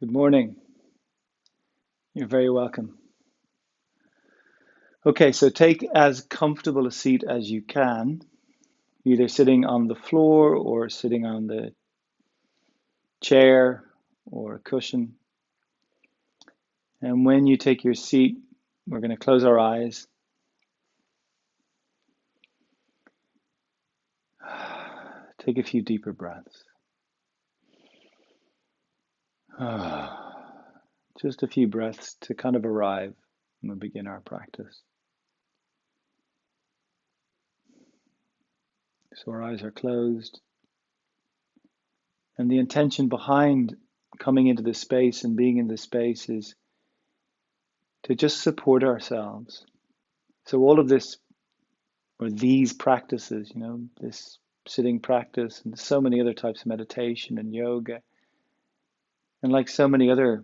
Good morning. You're very welcome. Okay, so take as comfortable a seat as you can, either sitting on the floor or sitting on the chair or a cushion. And when you take your seat, we're going to close our eyes. Take a few deeper breaths. Just a few breaths to kind of arrive when we begin our practice. So our eyes are closed. And the intention behind coming into this space and being in this space is to just support ourselves. So all of this, or these practices, this sitting practice and so many other types of meditation and yoga, and like so many other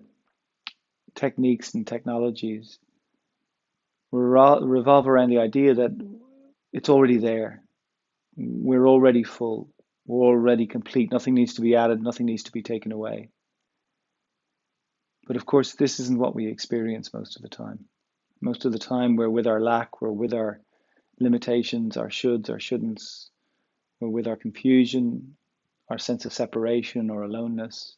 techniques and technologies, revolve around the idea that it's already there. We're already full. We're already complete. Nothing needs to be added. Nothing needs to be taken away. But of course, this isn't what we experience most of the time. Most of the time, we're with our lack, we're with our limitations, our shoulds, our shouldn'ts, we're with our confusion, our sense of separation or aloneness.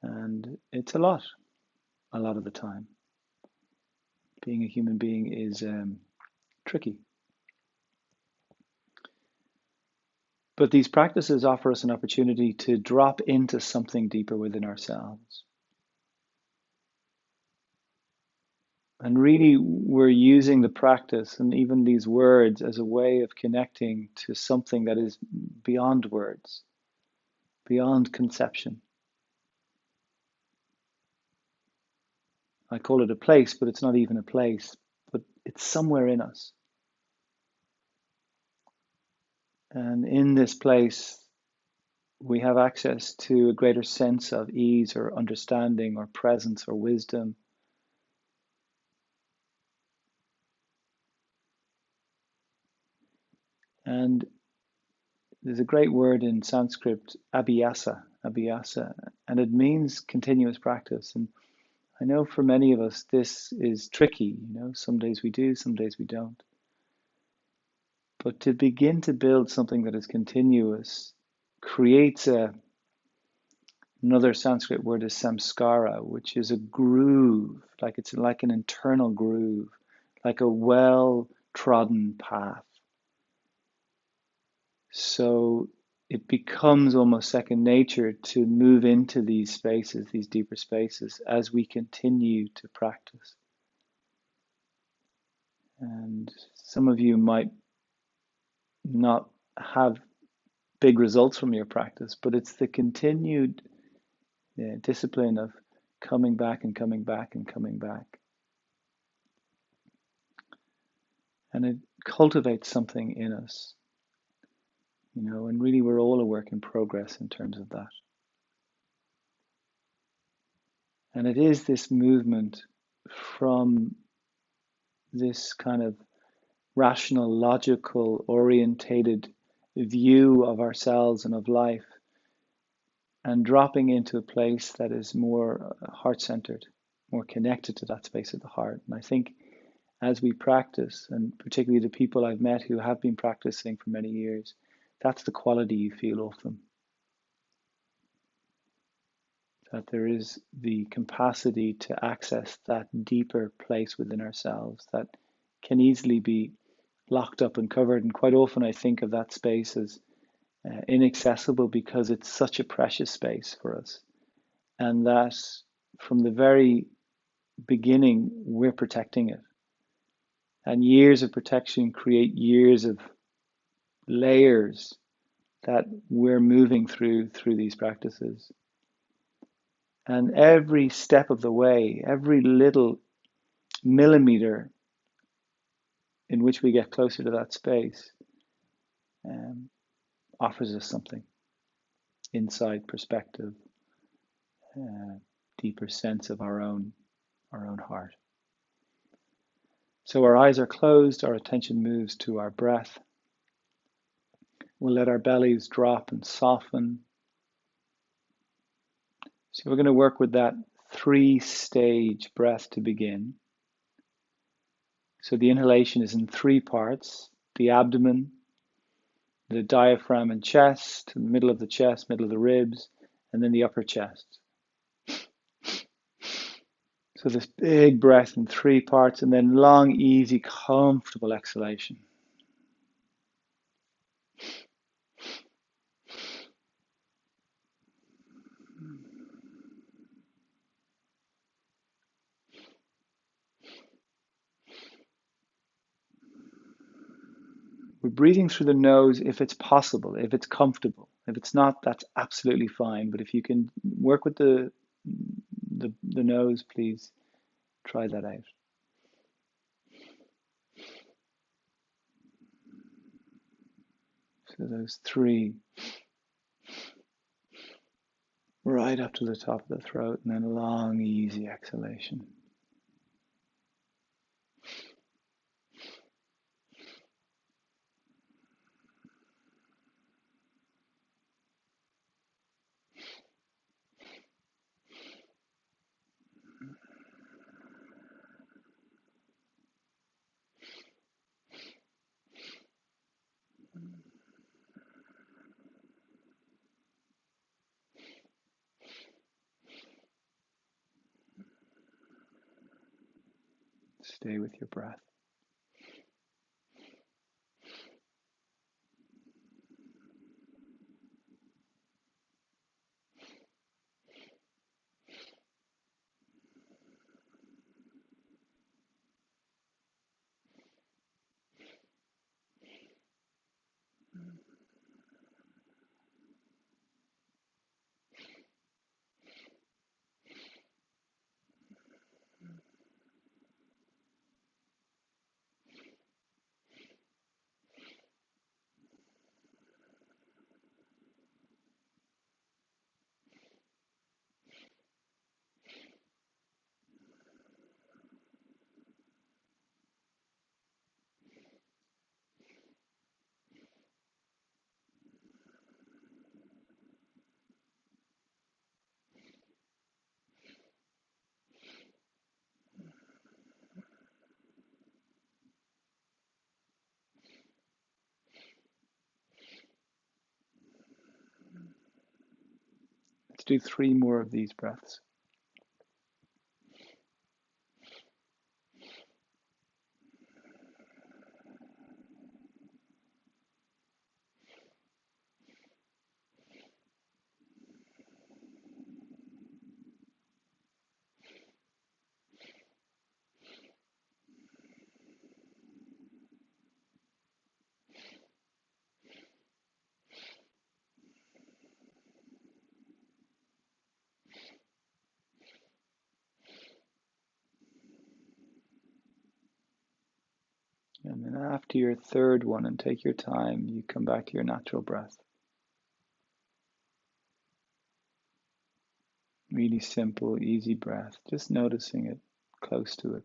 And it's a lot of the time. Being a human being is tricky. But these practices offer us an opportunity to drop into something deeper within ourselves. And really, we're using the practice and even these words as a way of connecting to something that is beyond words, beyond conception. I call it a place, but it's not even a place, but it's somewhere in us. And in this place, we have access to a greater sense of ease or understanding or presence or wisdom. And there's a great word in Sanskrit, abhyasa, and it means continuous practice. And I know for many of us, this is tricky. Some days we do, some days we don't. But to begin to build something that is continuous creates another Sanskrit word is samskara, which is a groove, like it's like an internal groove, like a well-trodden path. So it becomes almost second nature to move into these spaces, these deeper spaces, as we continue to practice. And some of you might not have big results from your practice, but it's the continued discipline of coming back and coming back and coming back. And it cultivates something in us, and really we're all a work in progress in terms of that. And it is this movement from this kind of rational, logical, orientated view of ourselves and of life, and dropping into a place that is more heart-centered, more connected to that space of the heart. And I think as we practice, and particularly the people I've met who have been practicing for many years, that's the quality you feel of them. That there is the capacity to access that deeper place within ourselves that can easily be locked up and covered. And quite often I think of that space as inaccessible because it's such a precious space for us. And that from the very beginning, we're protecting it. And years of protection create years of layers that we're moving through these practices. And every step of the way, every little millimeter in which we get closer to that space offers us something. Insight, perspective, deeper sense of our own heart. So our eyes are closed, our attention moves to our breath. We'll let our bellies drop and soften. So we're going to work with that 3-stage breath to begin. So the inhalation is in 3 parts: the abdomen, the diaphragm and chest, the middle of the chest, middle of the ribs, and then the upper chest. So this big breath in 3 parts, and then long, easy, comfortable exhalation. We're breathing through the nose if it's possible, if it's comfortable. If it's not, that's absolutely fine. But if you can work with the nose, please try that out. So those 3, right up to the top of the throat, and then a long, easy exhalation. Stay with your breath. Let's do 3 more of these breaths. And then after your 3rd one, and take your time, you come back to your natural breath. Really simple, easy breath, just noticing it, close to it.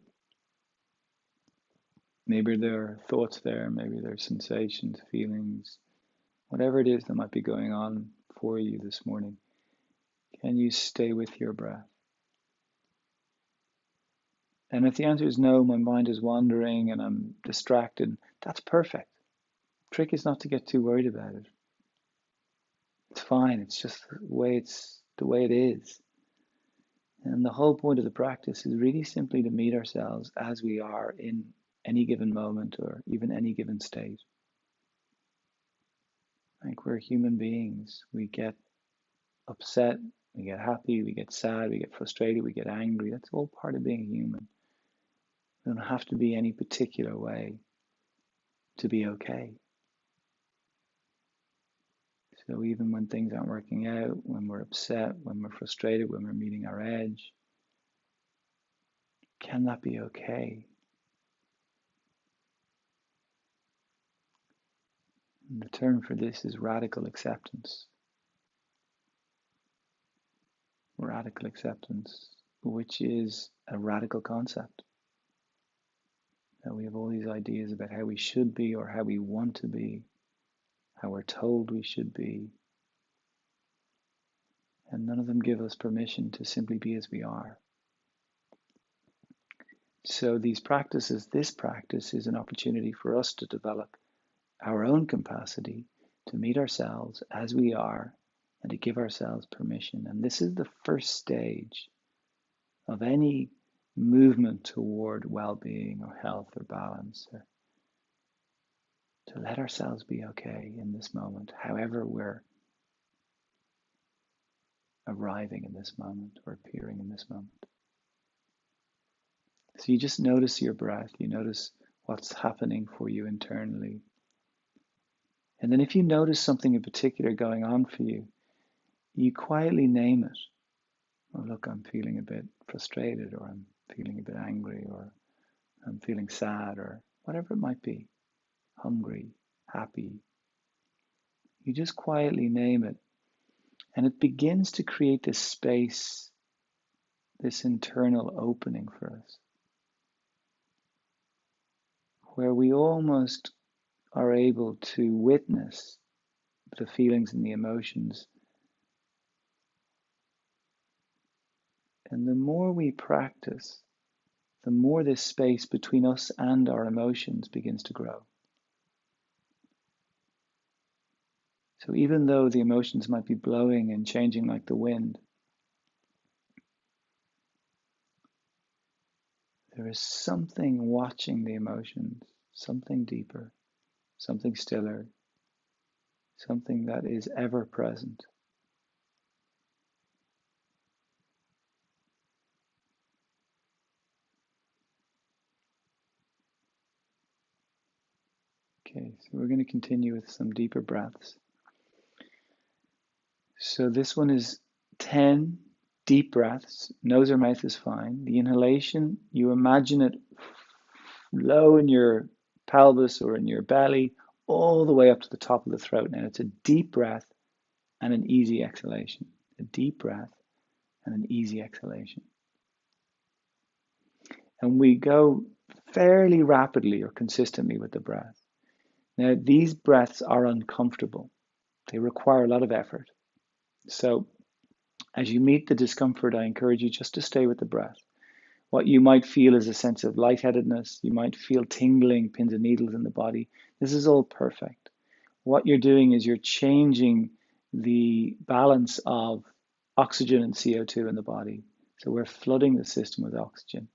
Maybe there are thoughts there, maybe there are sensations, feelings, whatever it is that might be going on for you this morning. Can you stay with your breath? And if the answer is no, my mind is wandering and I'm distracted, that's perfect. The trick is not to get too worried about it. It's fine, it's just the way it is. And the whole point of the practice is really simply to meet ourselves as we are in any given moment or even any given state. Like, we're human beings. We get upset, we get happy, we get sad, we get frustrated, we get angry. That's all part of being human. We don't have to be any particular way to be okay. So even when things aren't working out, when we're upset, when we're frustrated, when we're meeting our edge, can that be okay? And the term for this is radical acceptance. Radical acceptance, which is a radical concept. That we have all these ideas about how we should be or how we want to be, how we're told we should be. And and none of them give us permission to simply be as we are. So these practices, this practice is an opportunity for us to develop our own capacity to meet ourselves as we are and to give ourselves permission. And this is the first stage of any movement toward well-being or health or balance, or to let ourselves be okay in this moment, however we're arriving in this moment or appearing in this moment. So you just notice your breath, you notice what's happening for you internally. And then if you notice something in particular going on for you, you quietly name it. Oh, look, I'm feeling a bit frustrated, or I'm feeling a bit angry, or I'm feeling sad, or whatever it might be, hungry, happy. You just quietly name it. And it begins to create this space, this internal opening for us, where we almost are able to witness the feelings and the emotions. And the more we practice, the more this space between us and our emotions begins to grow. So even though the emotions might be blowing and changing like the wind, there is something watching the emotions, something deeper, something stiller, something that is ever present. Okay, so we're going to continue with some deeper breaths. So this one is 10 deep breaths. Nose or mouth is fine. The inhalation, you imagine it low in your pelvis or in your belly, all the way up to the top of the throat. Now it's a deep breath and an easy exhalation. A deep breath and an easy exhalation. And we go fairly rapidly or consistently with the breath. Now, these breaths are uncomfortable. They require a lot of effort. So as you meet the discomfort, I encourage you just to stay with the breath. What you might feel is a sense of lightheadedness. You might feel tingling, pins and needles in the body. This is all perfect. What you're doing is you're changing the balance of oxygen and CO2 in the body. So we're flooding the system with oxygen,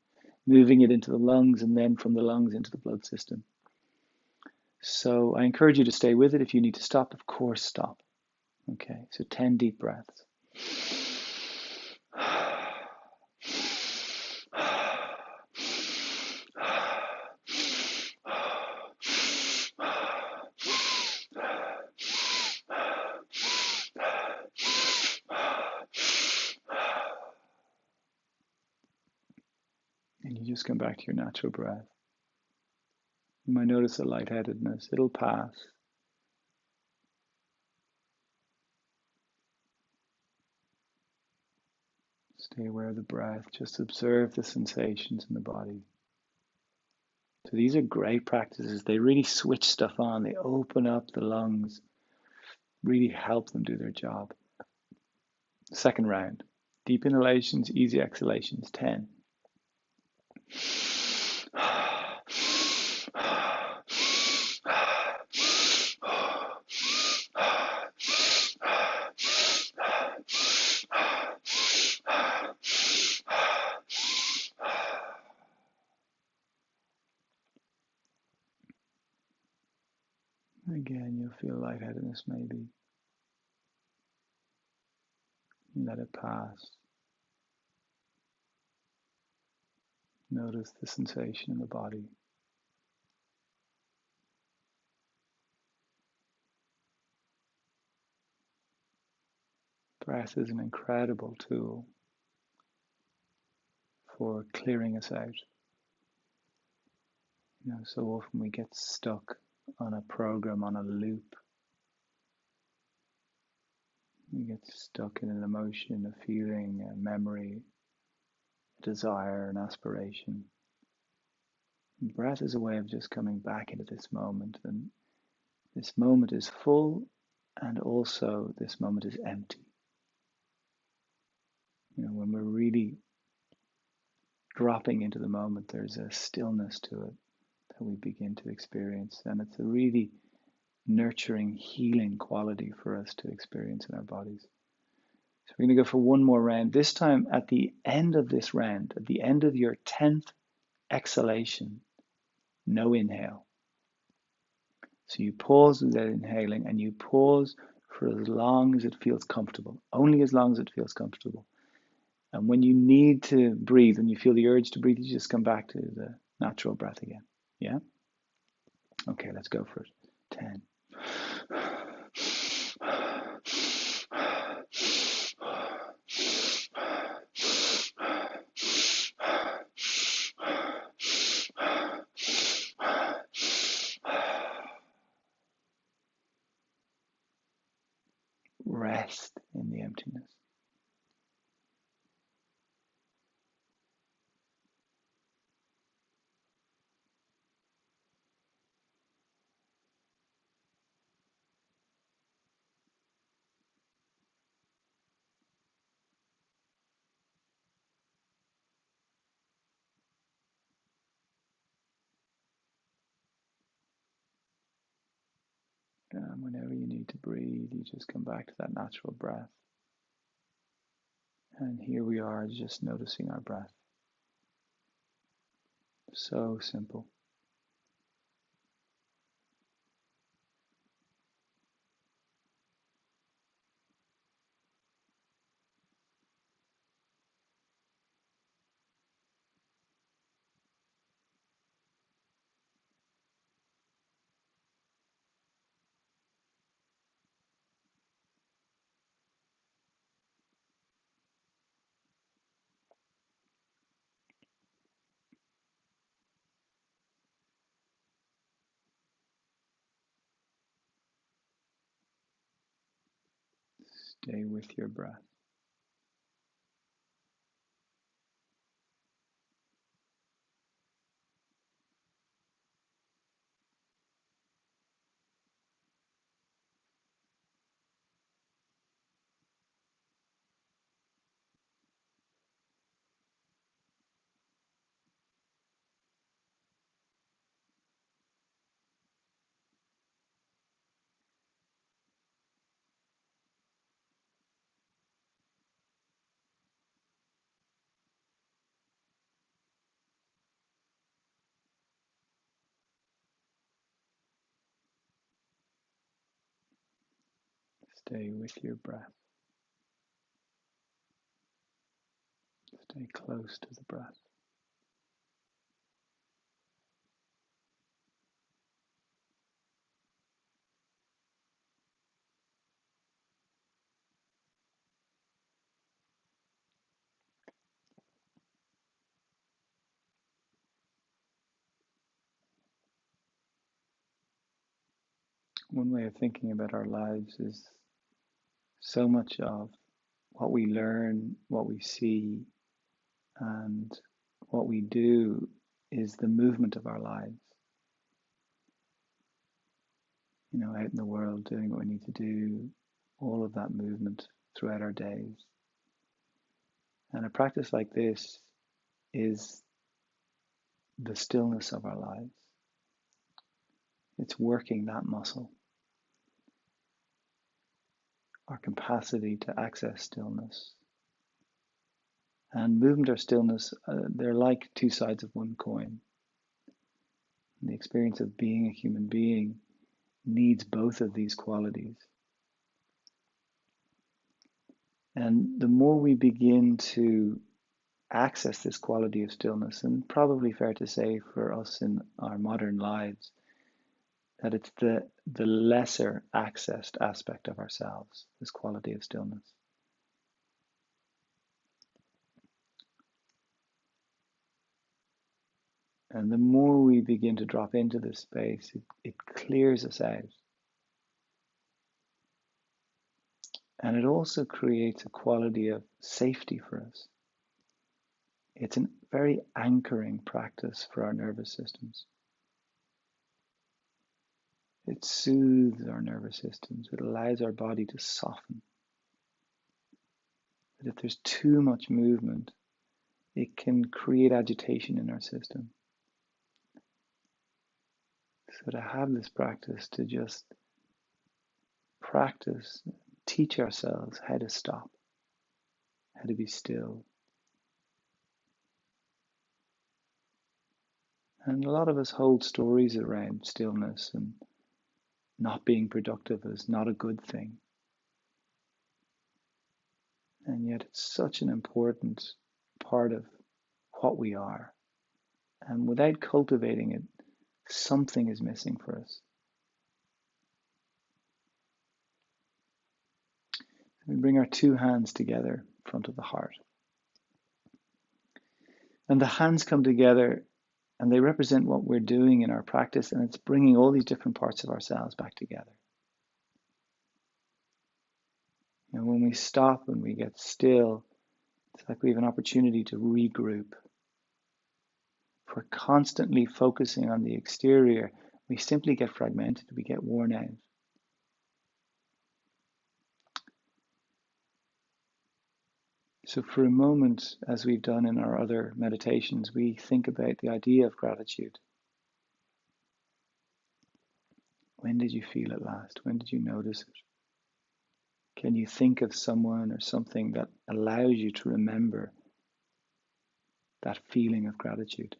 moving it into the lungs, and then from the lungs into the blood system. So I encourage you to stay with it. If you need to stop, of course, stop. Okay, so 10 deep breaths. And you just come back to your natural breath. You might notice a lightheadedness. It'll pass. Stay aware of the breath. Just observe the sensations in the body. So these are great practices. They really switch stuff on. They open up the lungs, really help them do their job. Second round. Deep inhalations, easy exhalations. 10. Again, you'll feel lightheadedness maybe. Let it pass. Notice the sensation in the body. Breath is an incredible tool for clearing us out. You know, so often we get stuck on a program, on a loop. We get stuck in an emotion, a feeling, a memory, a desire, an aspiration. And breath is a way of just coming back into this moment. And this moment is full, and also this moment is empty. When we're really dropping into the moment, there's a stillness to it that we begin to experience. And it's a really nurturing, healing quality for us to experience in our bodies. So we're going to go for one more round. This time, at the end of this round, at the end of your 10th exhalation, no inhale. So you pause without inhaling, and you pause for as long as it feels comfortable, only as long as it feels comfortable. And when you need to breathe, when you feel the urge to breathe, you just come back to the natural breath again. Yeah? Okay, let's go for it. 10. Rest in the emptiness. And whenever you need to breathe, you just come back to that natural breath. And here we are, just noticing our breath. So simple. Stay with your breath. Stay with your breath. Stay close to the breath. One way of thinking about our lives is so much of what we learn, what we see, and what we do is the movement of our lives. Out in the world, doing what we need to do, all of that movement throughout our days. And a practice like this is the stillness of our lives. It's working that muscle, our capacity to access stillness. And movement or stillness, they're like two sides of one coin. And the experience of being a human being needs both of these qualities. And the more we begin to access this quality of stillness, and probably fair to say for us in our modern lives, that it's the lesser accessed aspect of ourselves, this quality of stillness. And the more we begin to drop into this space, it clears us out. And it also creates a quality of safety for us. It's a very anchoring practice for our nervous systems. It soothes our nervous systems. It allows our body to soften. If there's too much movement, it can create agitation in our system. So to have this practice, to just practice, teach ourselves how to stop, how to be still. And a lot of us hold stories around stillness and not being productive as not a good thing. And yet it's such an important part of what we are. And without cultivating it, something is missing for us. We bring our two hands together in front of the heart. And the hands come together and they represent what we're doing in our practice, and it's bringing all these different parts of ourselves back together. And when we stop and we get still, it's like we have an opportunity to regroup. If we're constantly focusing on the exterior, we simply get fragmented, we get worn out. So for a moment, as we've done in our other meditations, we think about the idea of gratitude. When did you feel it last? When did you notice it? Can you think of someone or something that allows you to remember that feeling of gratitude?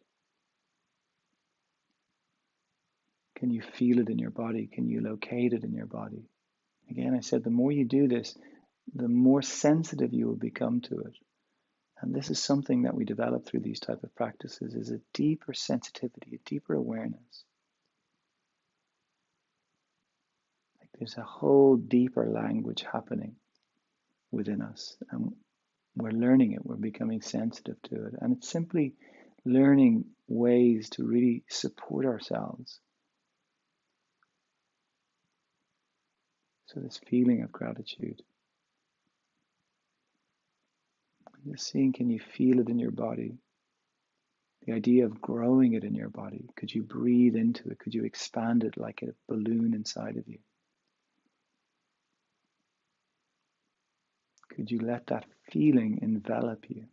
Can you feel it in your body? Can you locate it in your body? Again, I said the more you do this, the more sensitive you will become to it. And this is something that we develop through these type of practices, is a deeper sensitivity, a deeper awareness. Like there's a whole deeper language happening within us, and we're learning it, we're becoming sensitive to it. And it's simply learning ways to really support ourselves. So this feeling of gratitude, just seeing, can you feel it in your body? The idea of growing it in your body. Could you breathe into it? Could you expand it like a balloon inside of you? Could you let that feeling envelop you?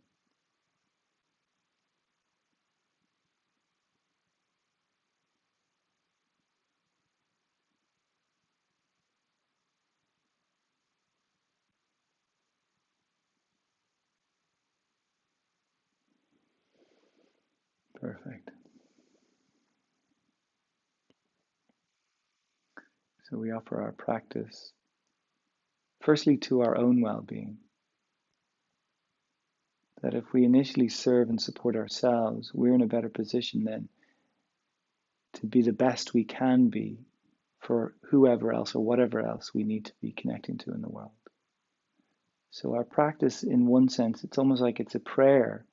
Perfect. So we offer our practice, firstly, to our own well-being. That if we initially serve and support ourselves, we're in a better position then to be the best we can be for whoever else or whatever else we need to be connecting to in the world. So our practice, in one sense, it's almost like it's a prayer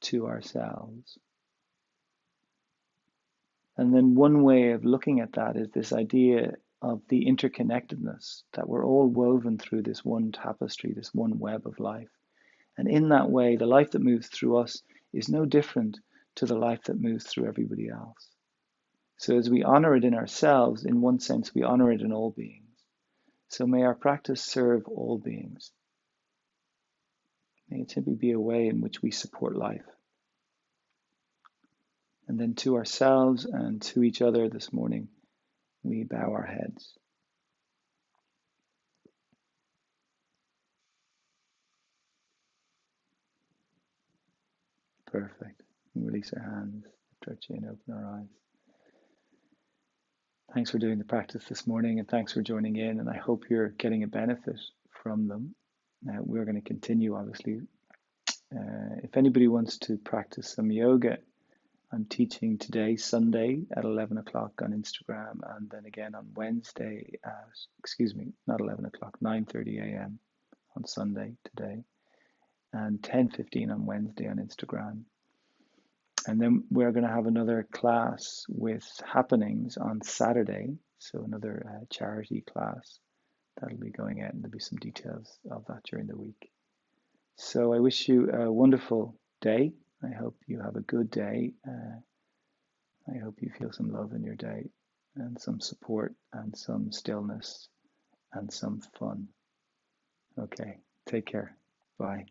to ourselves. And then one way of looking at that is this idea of the interconnectedness, that we're all woven through this one tapestry, this one web of life. And in that way, the life that moves through us is no different to the life that moves through everybody else. So as we honor it in ourselves, in one sense, we honor it in all beings. So may our practice serve all beings. May it simply be a way in which we support life. And then to ourselves and to each other this morning, we bow our heads. Perfect. And release our hands, lift our chin, open our eyes. Thanks for doing the practice this morning, and thanks for joining in, and I hope you're getting a benefit from them. Now, we're going to continue, obviously. If anybody wants to practice some yoga, I'm teaching today, Sunday, at 11 o'clock on Instagram, and then again on Wednesday at, not 11 o'clock, 9:30 a.m. on Sunday today, and 10:15 on Wednesday on Instagram. And then we're going to have another class with happenings on Saturday, so another charity class that'll be going out, and there'll be some details of that during the week. So I wish you a wonderful day. I hope you have a good day. I hope you feel some love in your day and some support and some stillness and some fun. Okay, take care. Bye.